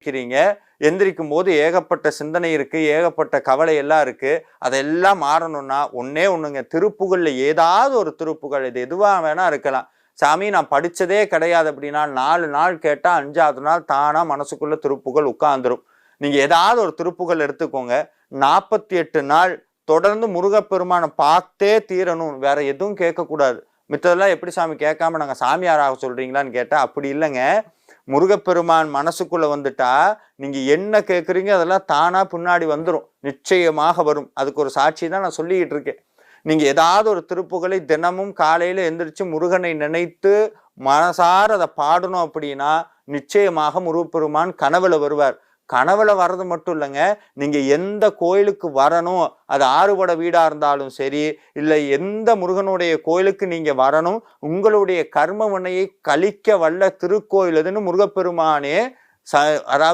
எந்திரிக்கிறீங்க. எந்திரிக்கும் போது ஏகப்பட்ட சிந்தனை இருக்கு, ஏகப்பட்ட கவலை எல்லாம் இருக்கு. அதெல்லாம் மாறணும்னா ஒண்ணே ஒண்ணுங்க, திருப்புகழ்ல ஏதாவது ஒரு திருப்புகழ், இது எதுவா வேணா இருக்கலாம். சாமி நான் படிச்சதே கிடையாது அப்படின்னா 4 நாள் கேட்டா 5வது நாள் தானா மனசுக்குள்ள திருப்புகழ் உட்கார்ந்துரும். நீங்க ஏதாவது ஒரு திருப்புகழ் எடுத்துக்கோங்க. 48 நாள் தொடர்ந்து முருகப்பெருமானை பார்த்தே தீரணும், வேற எதுவும் கேட்கக்கூடாது. மித்ததெல்லாம் எப்படி சாமி கேட்காம நாங்க சாமியாராக சொல்றீங்களான்னு கேட்டா அப்படி இல்லைங்க. முருகப்பெருமான் மனசுக்குள்ள வந்துட்டா நீங்க என்ன கேட்குறீங்க அதெல்லாம் தானா பின்னாடி வந்துடும், நிச்சயமாக வரும். அதுக்கு ஒரு சாட்சி தான் நான் சொல்லிக்கிட்டு இருக்கேன். நீங்க ஏதாவது ஒரு திருப்புகளை தினமும் காலையில எந்திரிச்சு முருகனை நினைத்து மனசார அதை பாடணும் அப்படின்னா நிச்சயமாக முருகப்பெருமான் கனவுல வருவார். கனவுல வர்றது மட்டும் இல்லைங்க, நீங்க எந்த கோயிலுக்கு வரணும், அது ஆறுபட வீடா இருந்தாலும் சரி, இல்லை எந்த முருகனுடைய கோயிலுக்கு நீங்க வரணும், உங்களுடைய கர்ம வினையை கழிக்க வல்ல திருக்கோயில் எதுன்னு முருகப்பெருமானே அதாவது